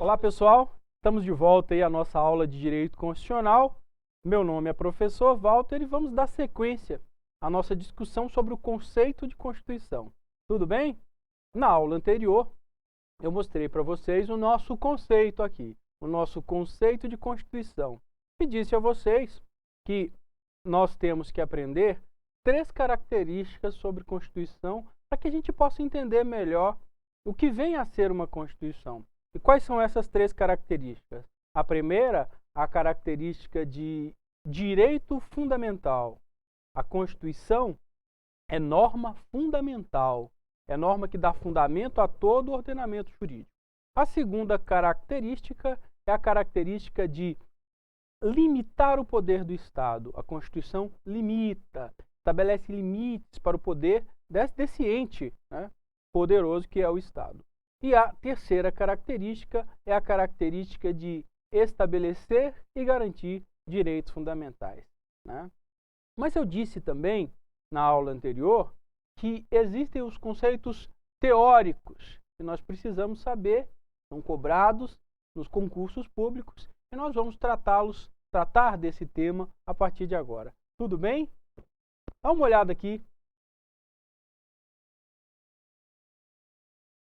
Olá pessoal, estamos de volta aí à nossa aula de Direito Constitucional. Meu nome é professor Walter e vamos dar sequência à nossa discussão sobre o conceito de Constituição. Tudo bem? Na aula anterior, eu mostrei para vocês o nosso conceito aqui, o nosso conceito de Constituição. E disse a vocês que nós temos que aprender 3 características sobre Constituição para que a gente possa entender melhor o que vem a ser uma Constituição. E quais são essas 3 características? A primeira, a característica de direito fundamental. A Constituição é norma fundamental, é norma que dá fundamento a todo o ordenamento jurídico. A segunda característica é a característica de limitar o poder do Estado. A Constituição limita, estabelece limites para o poder desse ente, né, poderoso que é o Estado. E a terceira característica é a característica de estabelecer e garantir direitos fundamentais, né? Mas eu disse também, na aula anterior, que existem os conceitos teóricos que nós precisamos saber, são cobrados nos concursos públicos, e nós vamos tratar desse tema a partir de agora. Tudo bem? Dá uma olhada aqui.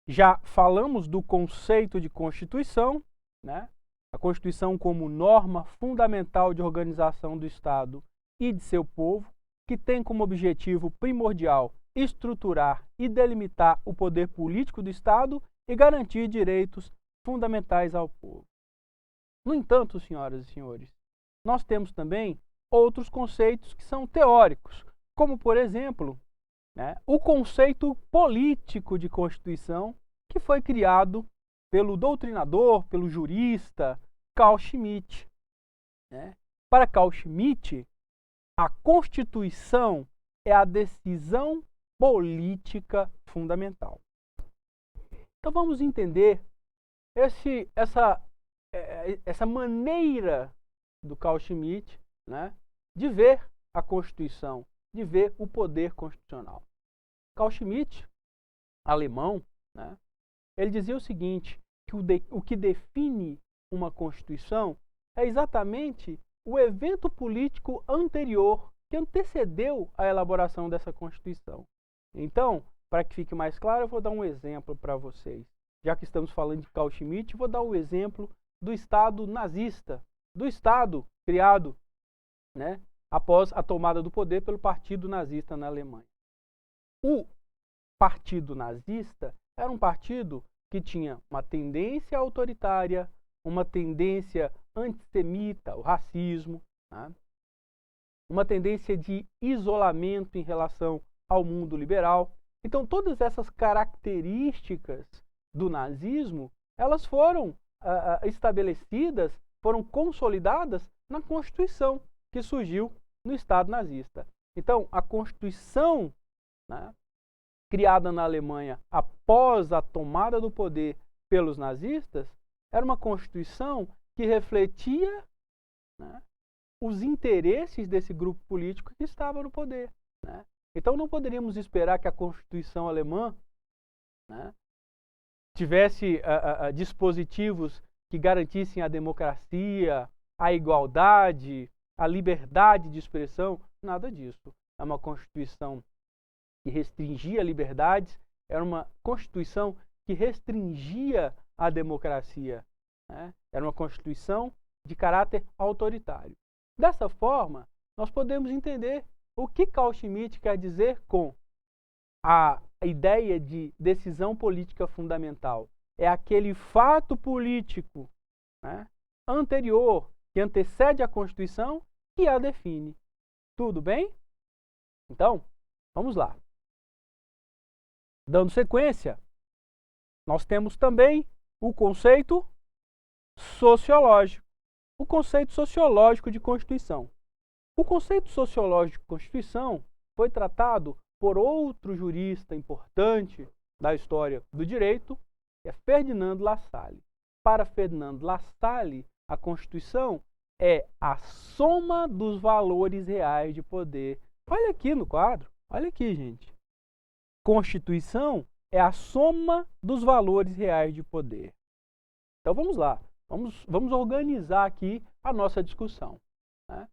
Já falamos do conceito de Constituição, né? A Constituição como norma fundamental de organização do Estado e de seu povo, que tem como objetivo primordial estruturar e delimitar o poder político do Estado e garantir direitos fundamentais ao povo. No entanto, senhoras e senhores, nós temos também outros conceitos que são teóricos, como, por exemplo, o conceito político de Constituição, que foi criado pelo doutrinador, pelo jurista Carl Schmitt. Para Carl Schmitt, a Constituição é a decisão política fundamental. Então vamos entender essa maneira do Carl Schmitt, né, de ver a Constituição, de ver o poder constitucional. Carl Schmitt, alemão, né, ele dizia o seguinte, que o que define uma Constituição é exatamente o evento político anterior que antecedeu a elaboração dessa Constituição. Então, para que fique mais claro, eu vou dar um exemplo para vocês. Já que estamos falando de Carl Schmitt, vou dar o exemplo do Estado nazista, do Estado criado, né, após a tomada do poder pelo Partido Nazista na Alemanha. O Partido Nazista era um partido que tinha uma tendência autoritária, uma tendência antissemita, o racismo, né, uma tendência de isolamento em relação ao mundo liberal. Então, todas essas características do nazismo, elas foram estabelecidas, foram consolidadas na Constituição que surgiu no Estado nazista. Então, a Constituição, né, criada na Alemanha após a tomada do poder pelos nazistas, era uma Constituição que refletia, né, os interesses desse grupo político que estava no poder, né? Então não poderíamos esperar que a Constituição alemã, né, tivesse dispositivos que garantissem a democracia, a igualdade, a liberdade de expressão, nada disso. É uma Constituição que restringia liberdades, era uma Constituição que restringia a democracia, né? Era uma Constituição de caráter autoritário. Dessa forma, nós podemos entender o que Carl Schmitt quer dizer com a ideia de decisão política fundamental. É aquele fato político, né, anterior, que antecede a Constituição, que a define. Tudo bem? Então, vamos lá. Dando sequência, nós temos também o conceito sociológico. O conceito sociológico de Constituição. O conceito sociológico de Constituição foi tratado por outro jurista importante da história do direito, que é Ferdinand Lassalle. Para Ferdinand Lassalle, a Constituição é a soma dos valores reais de poder. Olha aqui no quadro, olha aqui, gente. Constituição é a soma dos valores reais de poder. Então vamos lá, vamos organizar aqui a nossa discussão, né?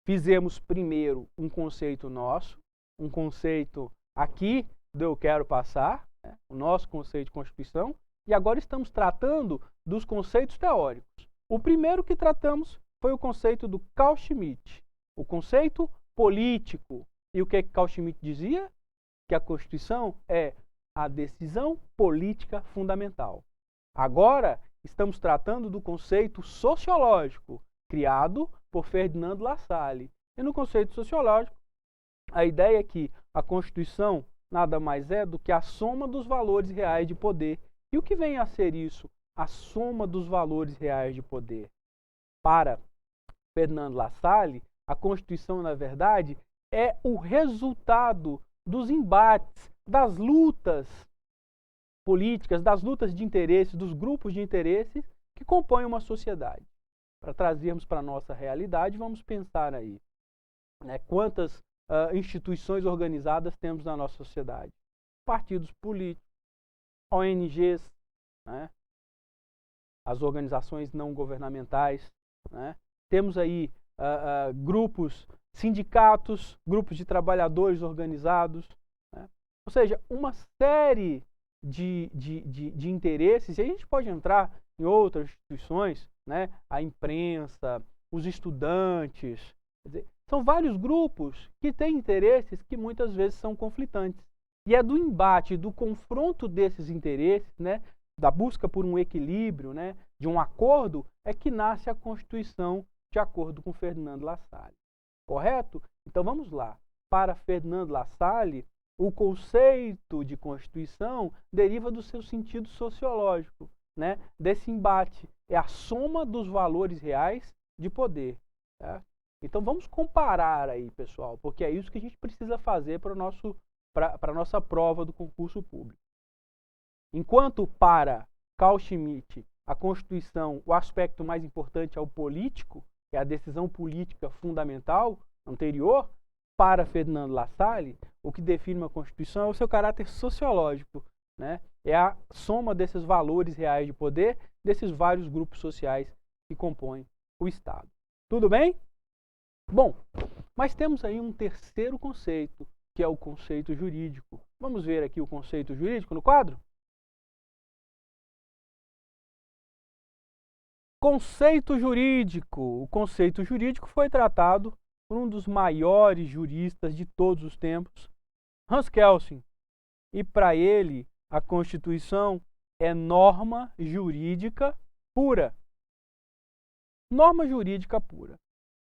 Fizemos primeiro um conceito nosso, um conceito aqui do eu quero passar, né? O nosso conceito de Constituição, e agora estamos tratando dos conceitos teóricos. O primeiro que tratamos foi o conceito do Carl Schmitt, o conceito político. E o que Carl Schmitt dizia? Que a Constituição é a decisão política fundamental. Agora, estamos tratando do conceito sociológico, criado por Ferdinand Lassalle. E no conceito sociológico, a ideia é que a Constituição nada mais é do que a soma dos valores reais de poder. E o que vem a ser isso? A soma dos valores reais de poder. Para Ferdinand Lassalle, a Constituição, na verdade, é o resultado dos embates, das lutas políticas, das lutas de interesses, dos grupos de interesses que compõem uma sociedade. Para trazermos para a nossa realidade, vamos pensar aí, né, quantas instituições organizadas temos na nossa sociedade. Partidos políticos, ONGs, né, as organizações não governamentais, né, temos aí grupos, sindicatos, grupos de trabalhadores organizados, né, ou seja, uma série de interesses, e a gente pode entrar em outras instituições, né, a imprensa, os estudantes, quer dizer, são vários grupos que têm interesses que muitas vezes são conflitantes. E é do embate, do confronto desses interesses, né, da busca por um equilíbrio, né, de um acordo, é que nasce a Constituição de acordo com Ferdinand Lassalle. Correto? Então vamos lá. Para Ferdinand Lassalle, o conceito de Constituição deriva do seu sentido sociológico, né, desse embate. É a soma dos valores reais de poder. Tá? Então vamos comparar aí, pessoal, porque é isso que a gente precisa fazer para a nossa prova do concurso público. Enquanto para Carl Schmitt a Constituição, o aspecto mais importante é o político, é a decisão política fundamental anterior, para Ferdinand Lassalle, o que define uma Constituição é o seu caráter sociológico, né? É a soma desses valores reais de poder, desses vários grupos sociais que compõem o Estado. Tudo bem? Bom, mas temos aí um terceiro conceito, que é o conceito jurídico. Vamos ver aqui o conceito jurídico no quadro? Conceito jurídico. O conceito jurídico foi tratado por um dos maiores juristas de todos os tempos, Hans Kelsen. E para ele, a Constituição é norma jurídica pura. Norma jurídica pura.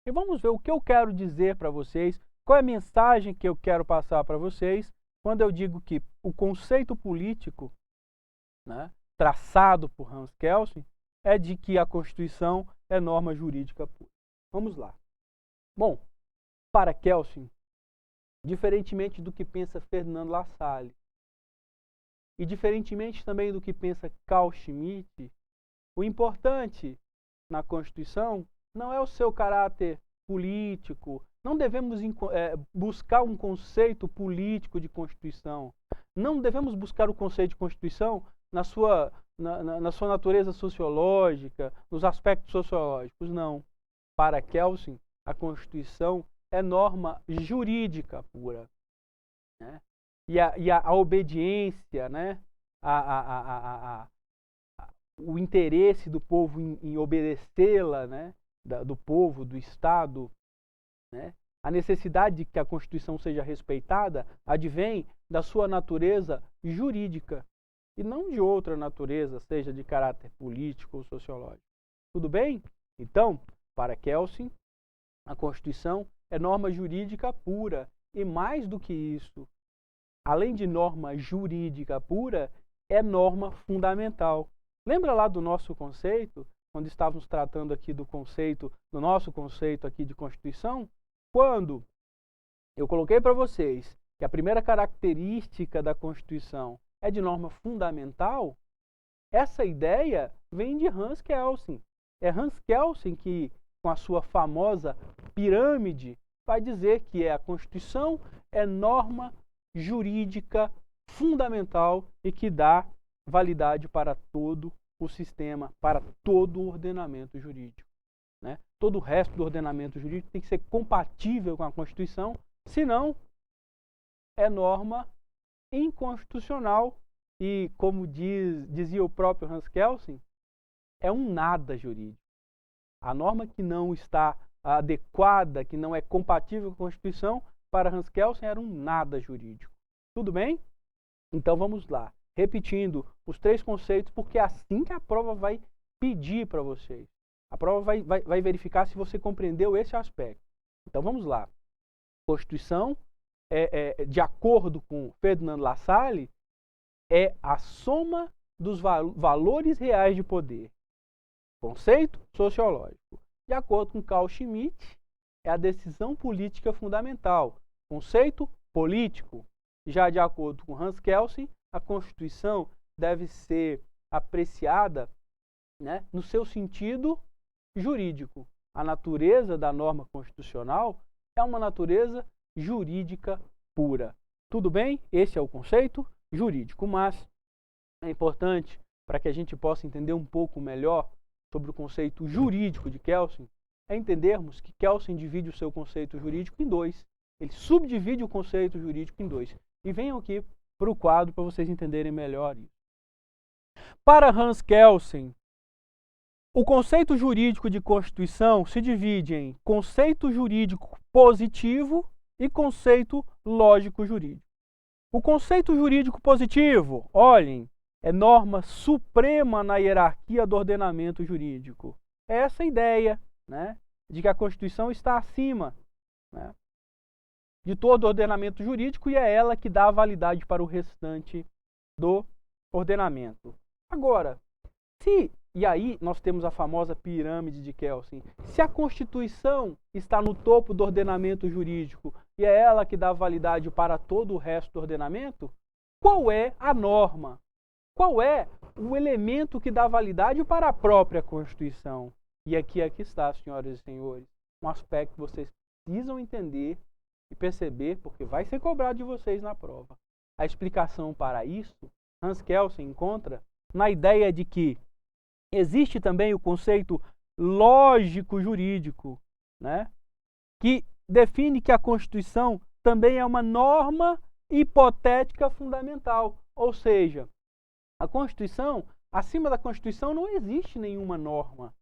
E vamos ver o que eu quero dizer para vocês, qual é a mensagem que eu quero passar para vocês, quando eu digo que o conceito político, né, traçado por Hans Kelsen, é de que a Constituição é norma jurídica pura. Vamos lá. Bom, para Kelsen, diferentemente do que pensa Ferdinand Lassalle, e diferentemente também do que pensa Carl Schmitt, o importante na Constituição não é o seu caráter político. Não devemos buscar um conceito político de Constituição. Não devemos buscar o conceito de Constituição na sua natureza sociológica, nos aspectos sociológicos. Não. Para Kelsen, a Constituição é norma jurídica pura. Né? E a obediência, né? O interesse do povo em obedecê-la, né? Do povo, do Estado, né? A necessidade de que a Constituição seja respeitada advém da sua natureza jurídica e não de outra natureza, seja de caráter político ou sociológico. Tudo bem? Então, para Kelsen, a Constituição é norma jurídica pura e mais do que isso, além de norma jurídica pura, é norma fundamental. Lembra lá do nosso conceito, quando estávamos tratando aqui do nosso conceito aqui de Constituição? Quando eu coloquei para vocês que a primeira característica da Constituição é de norma fundamental, essa ideia vem de Hans Kelsen. É Hans Kelsen que, com a sua famosa pirâmide, vai dizer que a Constituição é norma jurídica fundamental e que dá validade para todo o sistema para todo o ordenamento jurídico, né? Todo o resto do ordenamento jurídico tem que ser compatível com a Constituição, senão é norma inconstitucional e, como dizia o próprio Hans Kelsen, é um nada jurídico. A norma que não está adequada, que não é compatível com a Constituição, para Hans Kelsen era um nada jurídico. Tudo bem? Então vamos lá. Repetindo os 3 conceitos, porque é assim que a prova vai pedir para vocês. A prova vai verificar se você compreendeu esse aspecto. Então vamos lá. Constituição, de acordo com Ferdinand Lassalle, é a soma dos valores reais de poder. Conceito sociológico. De acordo com Carl Schmitt, é a decisão política fundamental. Conceito político. Já de acordo com Hans Kelsen, a Constituição deve ser apreciada, né, no seu sentido jurídico. A natureza da norma constitucional é uma natureza jurídica pura. Tudo bem? Esse é o conceito jurídico, mas é importante para que a gente possa entender um pouco melhor sobre o conceito jurídico de Kelsen, é entendermos que Kelsen divide o seu conceito jurídico em 2. Ele subdivide o conceito jurídico em 2. E venham aqui para o quadro para vocês entenderem melhor isso. Para Hans Kelsen, o conceito jurídico de Constituição se divide em conceito jurídico positivo e conceito lógico jurídico. O conceito jurídico positivo, olhem, é norma suprema na hierarquia do ordenamento jurídico. É essa a ideia, né, de que a Constituição está acima, né, de todo o ordenamento jurídico e é ela que dá validade para o restante do ordenamento. Agora, e aí nós temos a famosa pirâmide de Kelsen, se a Constituição está no topo do ordenamento jurídico e é ela que dá validade para todo o resto do ordenamento, qual é a norma? Qual é o elemento que dá validade para a própria Constituição? E aqui está, senhoras e senhores, um aspecto que vocês precisam entender e perceber, porque vai ser cobrado de vocês na prova. A explicação para isso, Hans Kelsen encontra na ideia de que existe também o conceito lógico-jurídico, né, que define que a Constituição também é uma norma hipotética fundamental. Ou seja, a Constituição, acima da Constituição não existe nenhuma norma.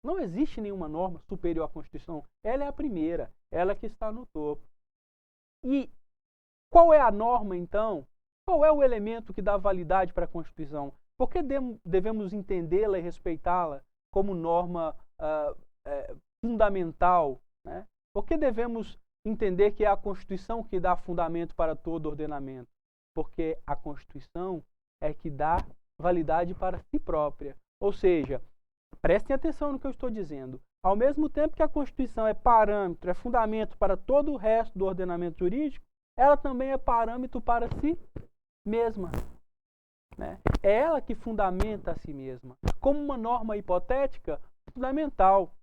Não existe nenhuma norma superior à Constituição. Ela é a primeira, ela que está no topo. E qual é a norma, então? Qual é o elemento que dá validade para a Constituição? Por que devemos entendê-la e respeitá-la como norma fundamental, né? Por que devemos entender que é a Constituição que dá fundamento para todo ordenamento? Porque a Constituição é que dá validade para si própria. Ou seja, prestem atenção no que eu estou dizendo. Ao mesmo tempo que a Constituição é parâmetro, é fundamento para todo o resto do ordenamento jurídico, ela também é parâmetro para si mesma, né? É ela que fundamenta a si mesma. Como uma norma hipotética, fundamental.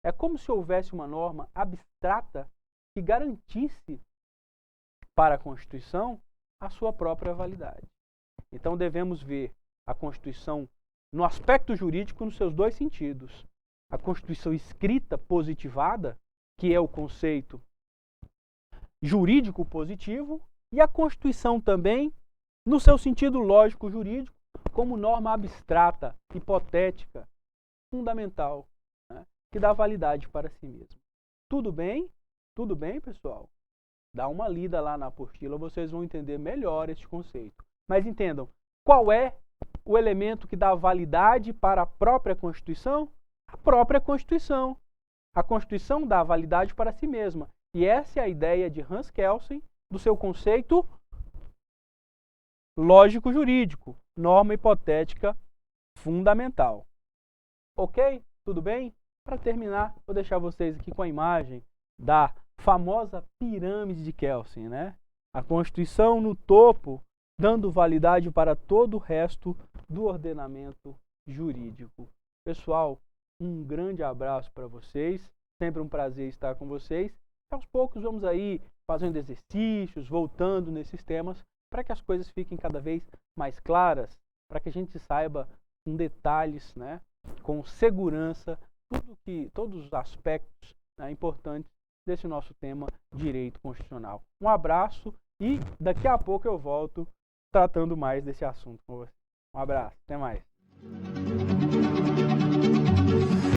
É como se houvesse uma norma abstrata que garantisse para a Constituição a sua própria validade. Então devemos ver a Constituição no aspecto jurídico nos seus 2 sentidos. A Constituição escrita positivada, que é o conceito jurídico positivo, e a Constituição também no seu sentido lógico jurídico, como norma abstrata, hipotética, fundamental, né, que dá validade para si mesmo. Tudo bem? Tudo bem, pessoal? Dá uma lida lá na apostila, vocês vão entender melhor este conceito. Mas entendam, qual é o elemento que dá validade para a própria Constituição? A própria Constituição. A Constituição dá validade para si mesma. E essa é a ideia de Hans Kelsen do seu conceito lógico-jurídico, norma hipotética fundamental. Ok? Tudo bem? Para terminar, vou deixar vocês aqui com a imagem da famosa pirâmide de Kelsen, né? A Constituição no topo, dando validade para todo o resto do ordenamento jurídico. Pessoal, um grande abraço para vocês. Sempre um prazer estar com vocês. Aos poucos vamos aí fazendo exercícios, voltando nesses temas, para que as coisas fiquem cada vez mais claras, para que a gente saiba com detalhes, né, com segurança, todos os aspectos, né, importantes desse nosso tema direito constitucional. Um abraço e daqui a pouco eu volto tratando mais desse assunto com você. Um abraço, até mais.